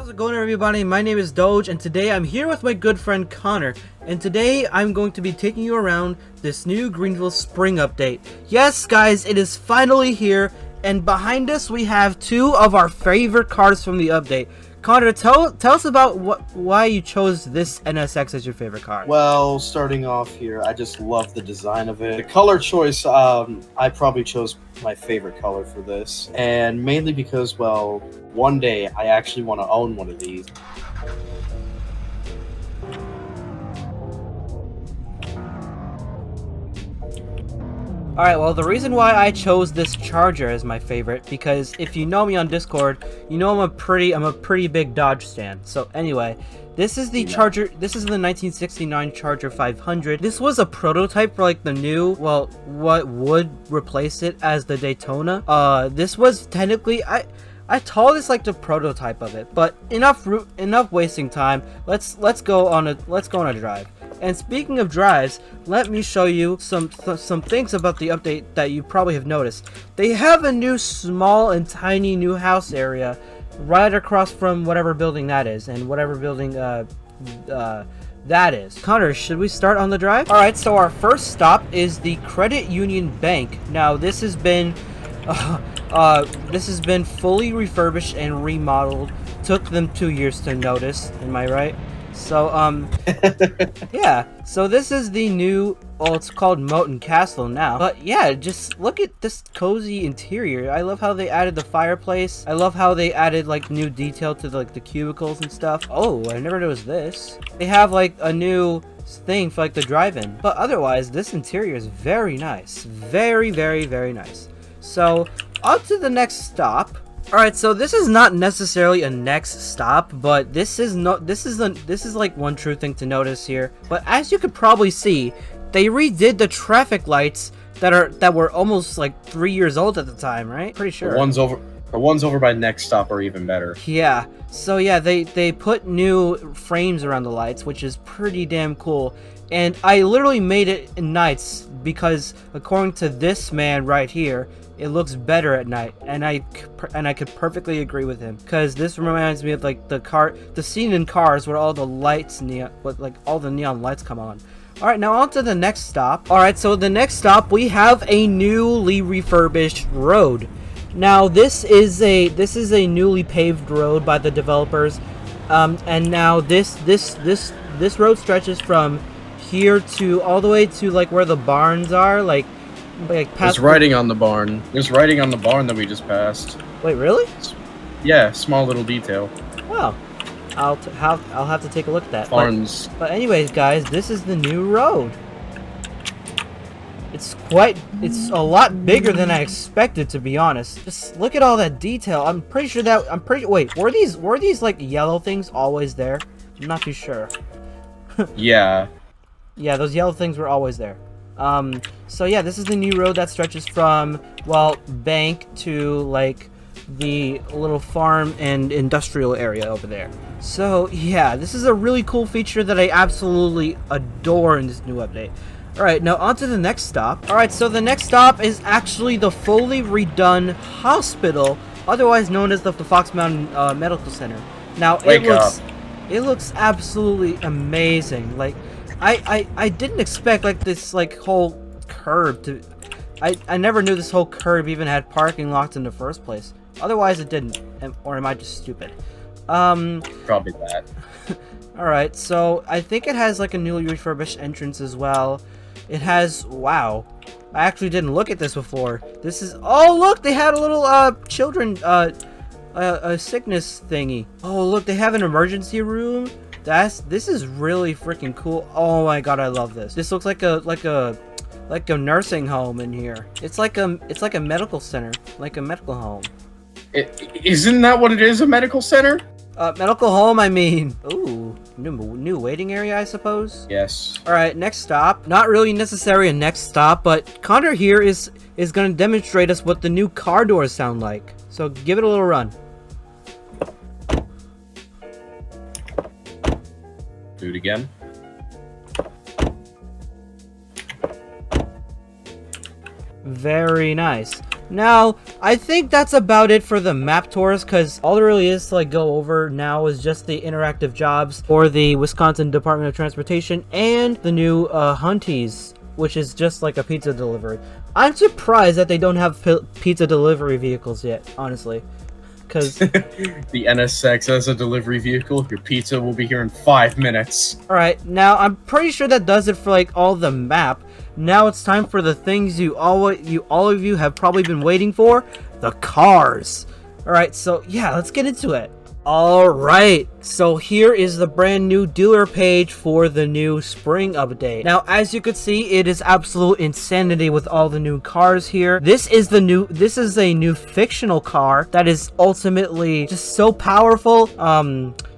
How's it going, everybody? My name is Doge, and today I'm here with my good friend Connor, and today I'm going to be taking you around this new Greenville spring update. Yes, guys, it is finally here, and behind us we have two of our favorite cars from the update. Connor, tell us about why you chose this NSX as your favorite car. Well, starting off here, I just love the design of it. The color choice, I probably chose my favorite color for this, and mainly because, well, one day I actually want to own one of these. Alright, well, the reason why I chose this Charger as my favorite, because if you know me on Discord, you know I'm a pretty big Dodge stan. So anyway, this is the Charger, this is the 1969 Charger 500. This was a prototype for like the new, well, what would replace it as the Daytona. This was technically, I call this like the prototype of it, but enough wasting time. Let's go on a drive. And speaking of drives, let me show you some things about the update that you probably have noticed. They have a new small and tiny new house area right across from whatever building that is, and whatever building that is. Connor, should we start on the drive? All right, so our first stop is the Credit Union Bank. Now this has been fully refurbished and remodeled. Took them 2 years to notice, am I right? So, yeah, so this is the new, well, it's called Moten Castle now, but yeah, just look at this cozy interior. I love how they added the fireplace. I love how they added, like, new detail to, like, the cubicles and stuff. Oh, I never noticed this. They have, like, a new thing for, like, the drive-in, but otherwise, this interior is very nice. Very, very, very nice. So, on to the next stop. Alright, so this is not necessarily a next stop, but this is like one true thing to notice here. But as you could probably see, they redid the traffic lights that were almost like 3 years old at the time, right? Pretty sure. The ones over by next stop are even better. Yeah. So yeah, they put new frames around the lights, which is pretty damn cool. And I literally made it in nights because according to this man right here, it looks better at night, and I could perfectly agree with him, because this reminds me of like the scene in Cars where all the neon lights come on. All right, now on to the next stop. All right, so the next stop we have a newly refurbished road. Now this is a newly paved road by the developers, and now this road stretches from here to all the way to like where the barns are, like past. There's writing on the barn. There's writing on the barn that we just passed. Wait, really? Yeah, small little detail. Wow. I'll have to take a look at that. Barns. But anyways, guys, this is the new road. It's a lot bigger than I expected, to be honest. Just look at all that detail. Wait, were these like yellow things always there? I'm not too sure. Yeah. Yeah, those yellow things were always there. So yeah, this is the new road that stretches from, well, bank to like the little farm and industrial area over there. So yeah, this is a really cool feature that I absolutely adore in this new update. Alright, now on to the next stop. Alright, so the next stop is actually the fully redone hospital, otherwise known as the Fox Mountain Medical Center. Now it looks absolutely amazing. Like I didn't expect like this like whole curb to. I never knew this whole curb even had parking lots in the first place. Otherwise it didn't. Or am I just stupid? Probably that. Alright, so I think it has like a newly refurbished entrance as well. It has, wow. I actually didn't look at this before. This is, oh look, they had a little children a sickness thingy. Oh look, they have an emergency room. This is really freaking cool. Oh my god, I love this. This looks like a nursing home in here. It's like a medical center, like a medical home. Isn't that what it is? A medical center? Medical home, I mean. Ooh, new waiting area, I suppose. Yes. All right, next stop. Not really necessarily a next stop, but Connor here is going to demonstrate us what the new car doors sound like. So give it a little run. Do it again. Very nice. Now, I think that's about it for the map tours, because all there really is to like go over now is just the interactive jobs for the Wisconsin Department of Transportation and the new Hunties, which is just like a pizza delivery. I'm surprised that they don't have pizza delivery vehicles yet, honestly. Because the NSX as a delivery vehicle, your pizza will be here in 5 minutes. Alright, now I'm pretty sure that does it for like all the map. Now it's time for the things all of you have probably been waiting for, the cars. Alright, so yeah, let's get into it. Alright, so here is the brand new dealer page for the new spring update. Now, as you can see, it is absolute insanity with all the new cars here. This is a new fictional car that is ultimately just so powerful.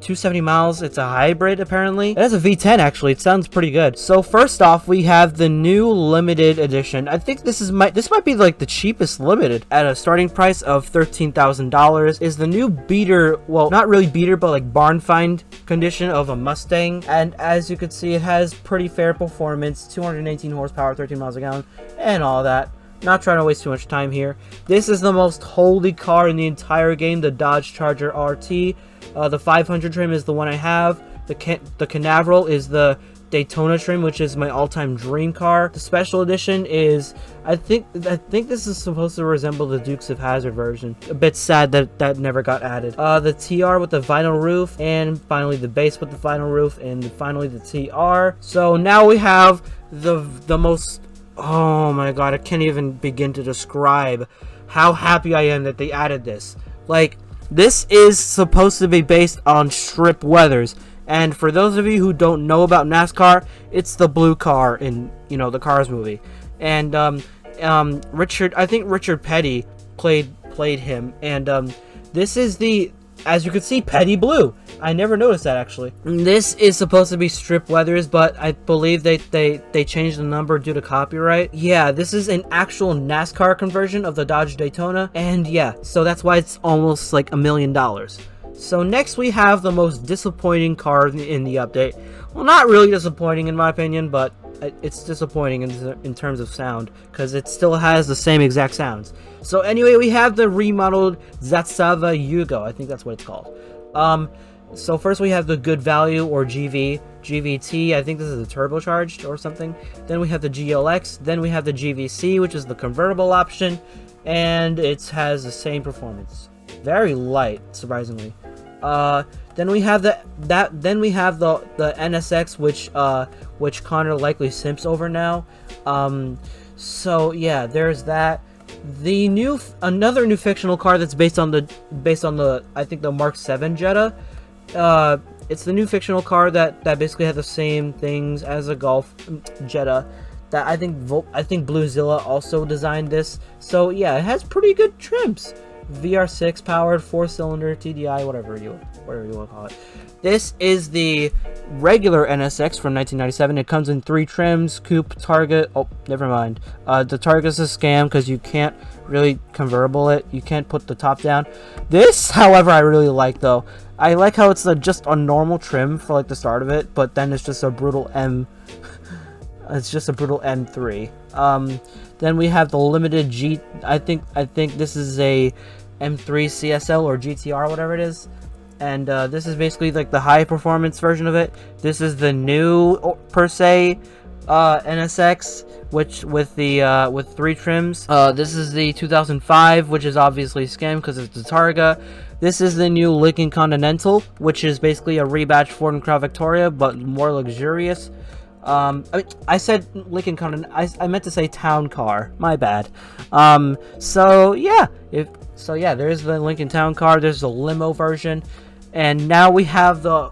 270 miles. It's a hybrid, apparently. It has a V10, actually. It sounds pretty good. So first off, we have the new limited edition. I think this might be like the cheapest limited at a starting price of $13,000. Is the new beater, well, not really beater, but like barn find condition of a Mustang. And as you can see, it has pretty fair performance, 218 horsepower, 13 miles a gallon, and all that. Not trying to waste too much time here. This is the most holy car in the entire game, the Dodge Charger RT. The 500 trim is the one I have. The Canaveral is the Daytona trim, which is my all-time dream car. The special edition is, I think this is supposed to resemble the Dukes of Hazzard version. A bit sad that that never got added. The TR with the vinyl roof, and finally the base with the vinyl roof, and finally the TR. So now we have the most, oh my god, I can't even begin to describe how happy I am that they added this. Like, this is supposed to be based on strip weathers, and for those of you who don't know about NASCAR, it's the blue car in, you know, the Cars movie. And I think Richard Petty played him, and this is the, as you can see, Petty Blue. I never noticed that, actually. This is supposed to be strip weathers, but I believe they changed the number due to copyright. Yeah, this is an actual NASCAR conversion of the Dodge Daytona, and yeah, so that's why it's almost like $1 million. So next we have the most disappointing car in the update. Well, not really disappointing in my opinion, but it's disappointing in terms of sound, because it still has the same exact sounds. So anyway, we have the remodeled Zastava Yugo. I think that's what it's called. So first we have the Good Value, or GVT. I think this is a turbocharged or something. Then we have the GLX. Then we have the GVC, which is the convertible option, and it has the same performance. Very light, surprisingly. Then we have the NSX, which Connor likely simps over now. So yeah, there's that. Another new fictional car that's based on the I think the Mark 7 Jetta. It's the new fictional car that basically has the same things as a Golf Jetta. That I think Bluezilla also designed this. So yeah, it has pretty good trims. VR6 powered 4-cylinder TDI, whatever you want to call it. This is the regular NSX from 1997. It comes in 3 trims: coupe, Target. Oh, never mind. The Target's a scam because you can't really convertible it. You can't put the top down. This, however, I really like though. I like how it's just a normal trim for like the start of it, but then it's just a brutal M. It's just a brutal M3. Then we have the limited G. I think this is a M3 CSL or GTR, whatever it is. And this is basically like the high performance version of it. This is the new per se NSX, which with 3 trims. This is the 2005, which is obviously scam because it's the Targa. This is the new Lincoln Continental, which is basically a rebadged Ford and Crown Victoria, but more luxurious. I mean, I said Lincoln Continental. I meant to say Town Car. My bad. So yeah, there's the Lincoln Town Car. There's the limo version, and now we have the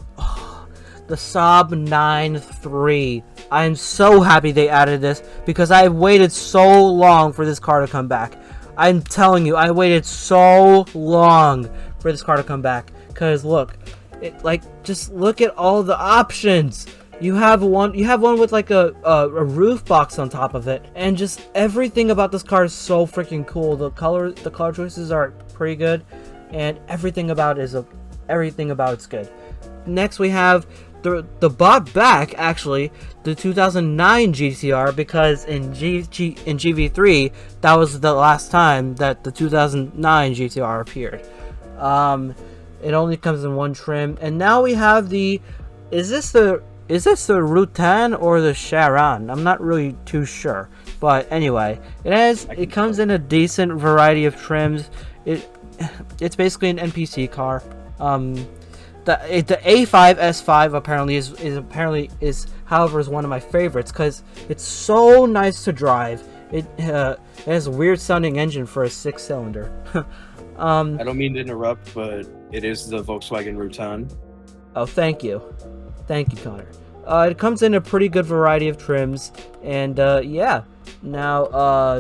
Saab 9-3. I'm so happy they added this because I've waited so long for this car to come back. I'm telling you, I waited so long for this car to come back. Cause look, just look at all the options. You have one with like a roof box on top of it, and just everything about this car is so freaking cool. The color choices are pretty good, and everything about it's good. Next we have the bought back actually the 2009 GTR, because in GV3 that was the last time that the 2009 GTR appeared. It only comes in one trim, and now we have the is this the Rutan or the Charon? I'm not really too sure, but anyway, it comes in a decent variety of trims. It's basically an NPC car. The A5 S5 apparently is however is one of my favorites because it's so nice to drive. It has a weird sounding engine for a 6-cylinder. I don't mean to interrupt, but it is the Volkswagen Rutan. Oh, thank you, Connor. It comes in a pretty good variety of trims, and yeah. Now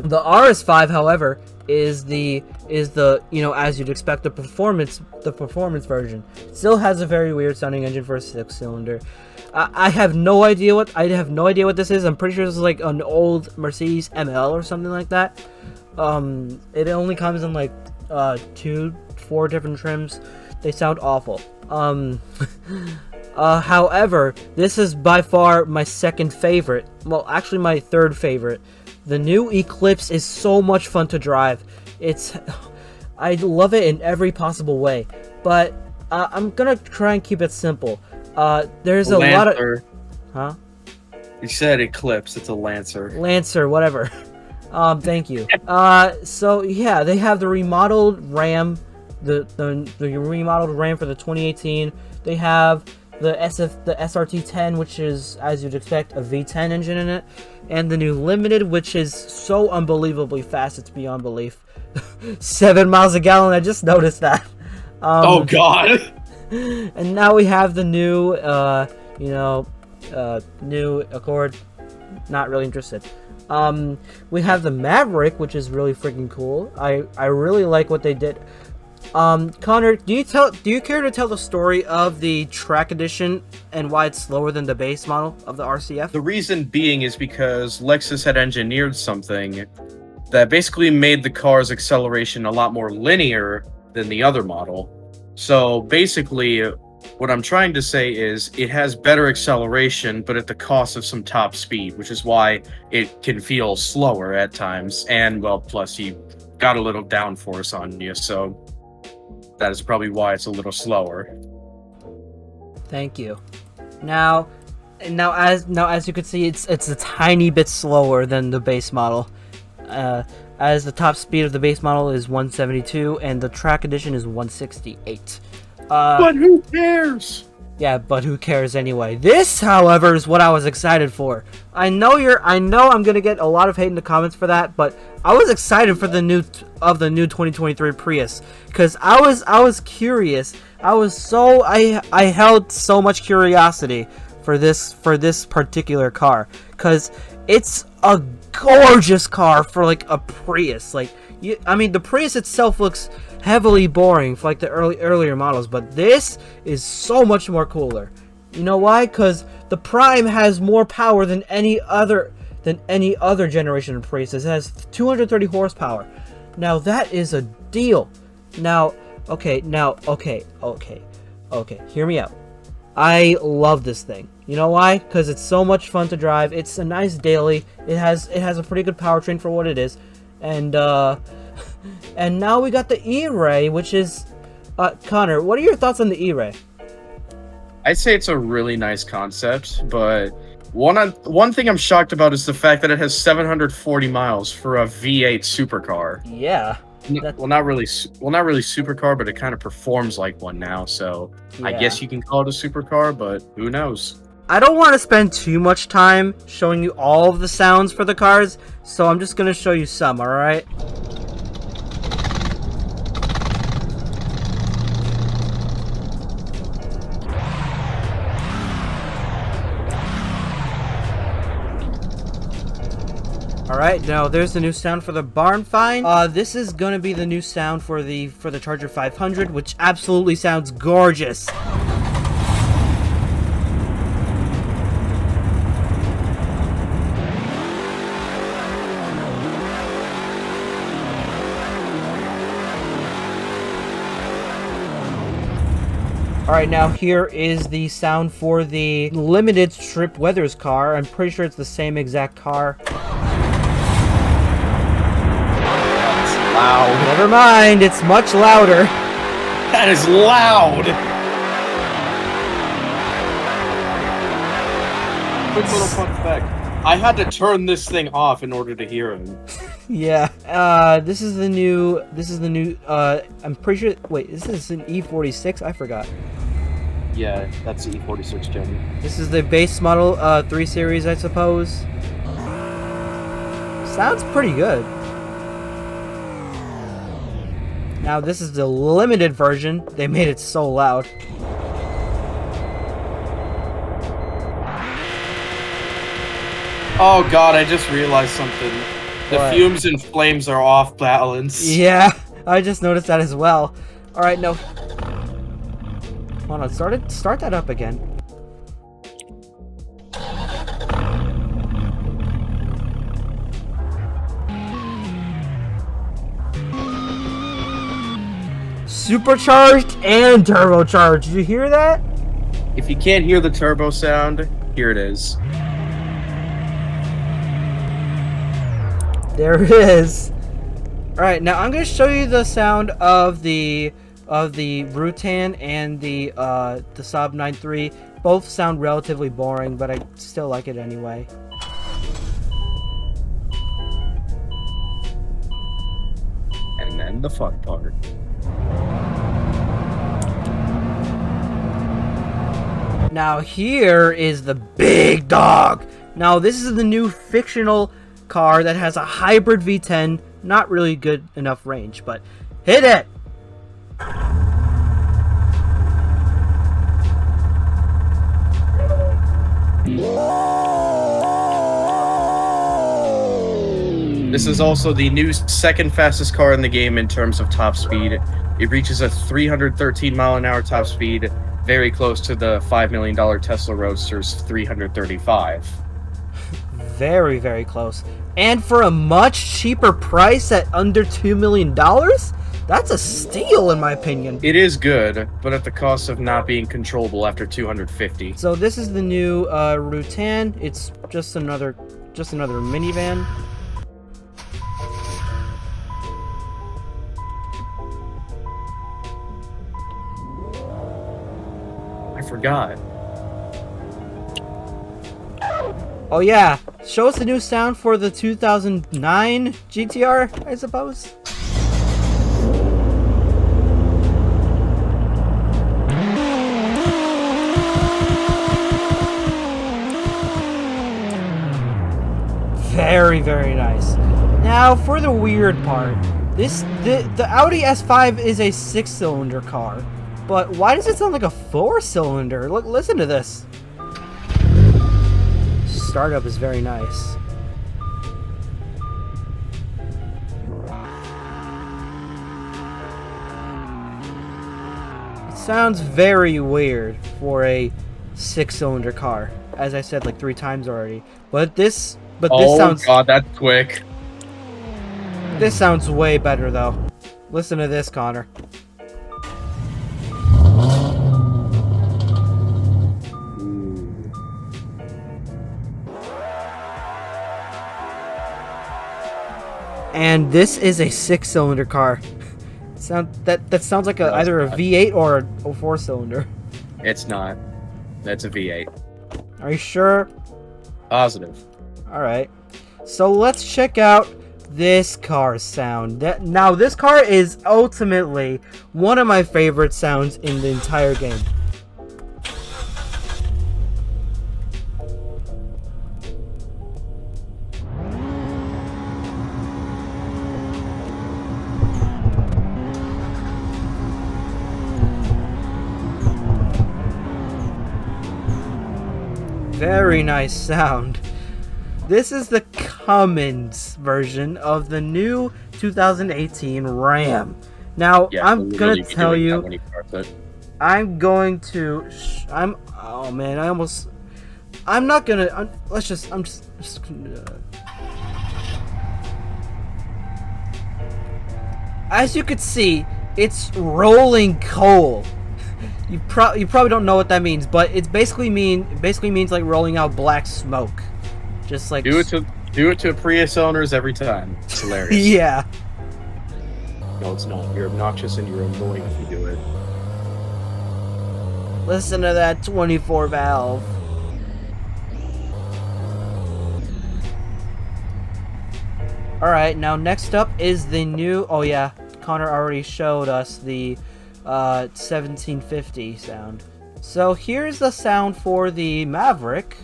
the RS5, however, is the as you'd expect, the performance version. It still has a very weird sounding engine for a 6-cylinder. I have no idea what this is. I'm pretty sure this is like an old Mercedes ML or something like that. It only comes in like 4 different trims. They sound awful. However, this is by far my second favorite. Well, actually my third favorite. The new Eclipse is so much fun to drive. I love it in every possible way. But I'm gonna try and keep it simple. There's a lot of... Huh? You said Eclipse, it's a Lancer. Lancer, whatever. Thank you. So yeah, they have the remodeled RAM, the remodeled RAM for the 2018. They have the SRT10, which is, as you'd expect, a V10 engine in it, and the new Limited, which is so unbelievably fast, it's beyond belief. 7 miles a gallon, I just noticed that. Oh god! And now we have the new, new Accord. Not really interested. We have the Maverick, which is really freaking cool. I really like what they did. Connor, do you care to tell the story of the track edition and why it's slower than the base model of the RCF? The reason being is because Lexus had engineered something that basically made the car's acceleration a lot more linear than the other model. So basically, what I'm trying to say is it has better acceleration, but at the cost of some top speed, which is why it can feel slower at times. And, well, plus you got a little downforce on you, so that is probably why it's a little slower. Thank you. Now as you can see, it's a tiny bit slower than the base model. As the top speed of the base model is 172 and the track edition is 168. But who cares? Yeah, but who cares anyway? This, however, is what I was excited for. I know I'm gonna get a lot of hate in the comments for that, but I was excited for the new 2023 Prius because I was curious. I held so much curiosity for this particular car because it's a gorgeous car for like a Prius. Like, I mean, the Prius itself looks heavily boring for like the earlier models, but this is so much more cooler. You know why? Because the Prime has more power than any other generation of Prius. It has 230 horsepower. Now that is a deal. Okay, hear me out. I love this thing. You know why? Because it's so much fun to drive. It's a nice daily. It has a pretty good powertrain for what it is, and now we got the E-Ray, which is Connor, what are your thoughts on the E-Ray? I'd say it's a really nice concept, but one thing I'm shocked about is the fact that it has 740 miles for a V8 supercar. Yeah. Well, not really supercar, but it kind of performs like one now, so yeah. I guess you can call it a supercar, but who knows? I don't want to spend too much time showing you all of the sounds for the cars, so I'm just going to show you some, alright? Alright, now there's the new sound for the barn find. This is gonna be the new sound for the Charger 500, which absolutely sounds gorgeous. Alright, now here is the sound for the limited strip weathers car. I'm pretty sure it's the same exact car. That's loud. Never mind, it's much louder. That is loud! Quick little fun fact. I had to turn this thing off in order to hear him. Yeah. This is the new, I'm pretty sure, wait, is this an E46? I forgot. Yeah, that's the E46 Gen. This is the base model 3 series, I suppose. Sounds pretty good. Now this is the limited version. They made it so loud. Oh god, I just realized something. The What? fumes and flames are off balance. Yeah, I just noticed that as well. Alright, no. Hold on, start that up again. Supercharged and turbocharged. Did you hear that? If you can't hear the turbo sound, here it is. There it is. Alright, now I'm gonna show you the sound of the Rutan and the Saab 9-3. Both sound relatively boring, but I still like it anyway. And then the fun part. Now here is the big dog. Now this is the new fictional car that has a hybrid V10. Not really good enough range, but hit it! This is also the new second fastest car in the game in terms of top speed. It reaches a 313 mile an hour top speed, very close to the $5 million Tesla Roadster's 335. Very, very close. And for a much cheaper price at under $2 million? That's a steal in my opinion. It is good, but at the cost of not being controllable after 250. So this is the new Rutan. It's just another minivan. I forgot. Oh yeah, show us the new sound for the 2009 GTR, I suppose. Very, very nice. Now for the weird part. The Audi S5 is a 6-cylinder car, but why does it sound like a 4-cylinder? Look, listen to this. Startup is very nice. It sounds very weird for a 6-cylinder car, as I said like 3 times already. But this sounds. Oh god, that's quick. This sounds way better though. Listen to this, Connor. And this is a 6-cylinder car. That sounds like either a V8 or a 4-cylinder. It's not. That's a V8. Are you sure? Positive. All right. So let's check out this car's sound. Now this car is ultimately one of my favorite sounds in the entire game. Very nice sound. This is the Cummins version of the new 2018 Ram. Now, Yeah, I'm gonna tell you, I'm just as you could see, it's rolling coal. You probably don't know what that means, but it basically means like rolling out black smoke. Just like do it to Prius owners every time. It's hilarious. Yeah. No, it's not. You're obnoxious and you're annoying if you do it. Listen to that 24 valve. Alright, now next up is the new... Oh yeah, Connor already showed us the 1750 sound. So here's the sound for the Maverick,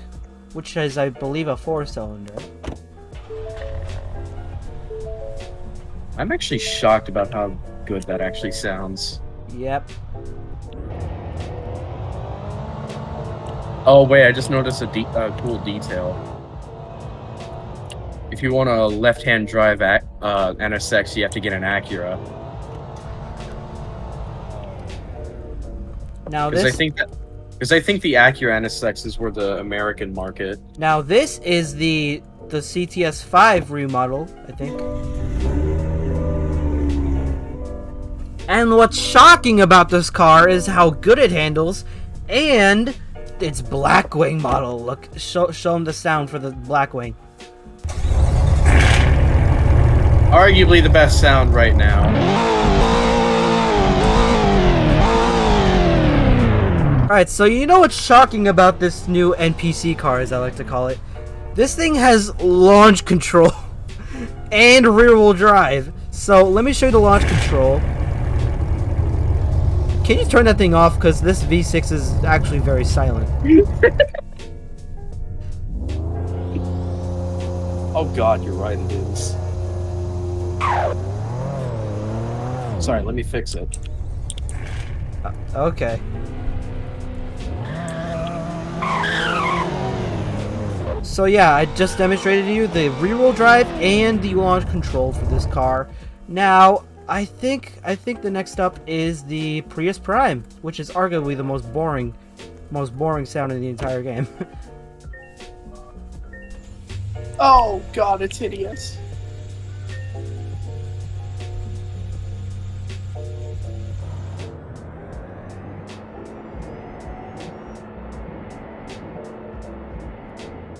which is, I believe, a 4-cylinder. I'm actually shocked about how good that actually sounds. Yep. Oh wait, I just noticed a cool detail. If you want a left-hand drive NSX, you have to get an Acura. Now Because this... I think the Acura NSXs were the American market. Now this is the CTS5 remodel, I think. And what's shocking about this car is how good it handles, and its Blackwing model. Look, show them the sound for the Blackwing. Arguably the best sound right now. Alright, so you know what's shocking about this new NPC car, as I like to call it? This thing has launch control and rear-wheel drive. So let me show you the launch control. Can you turn that thing off? Because this V6 is actually very silent. Oh god, you're right, it is. Sorry, let me fix it. Okay. So yeah, I just demonstrated to you the rear-wheel drive and the launch control for this car. Now, I think the next up is the Prius Prime, which is arguably the most boring sound in the entire game. Oh god, it's hideous.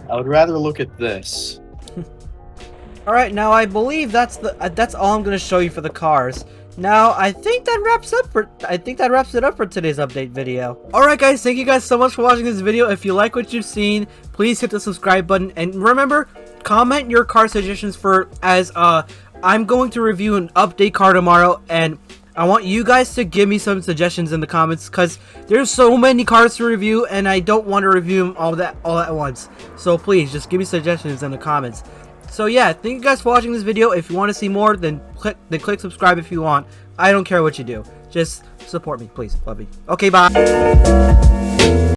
I would rather look at this. Alright, now I believe that's all I'm gonna show you for the cars. Now, I think that wraps it up for today's update video. Alright guys, thank you guys so much for watching this video. If you like what you've seen, please hit the subscribe button, and remember, comment your car suggestions I'm going to review an update car tomorrow, and I want you guys to give me some suggestions in the comments, because there's so many cars to review, and I don't want to review them all at once. So please, just give me suggestions in the comments. So yeah, thank you guys for watching this video. If you want to see more, then click subscribe if you want. I don't care what you do. Just support me, please. Love you. Okay, bye.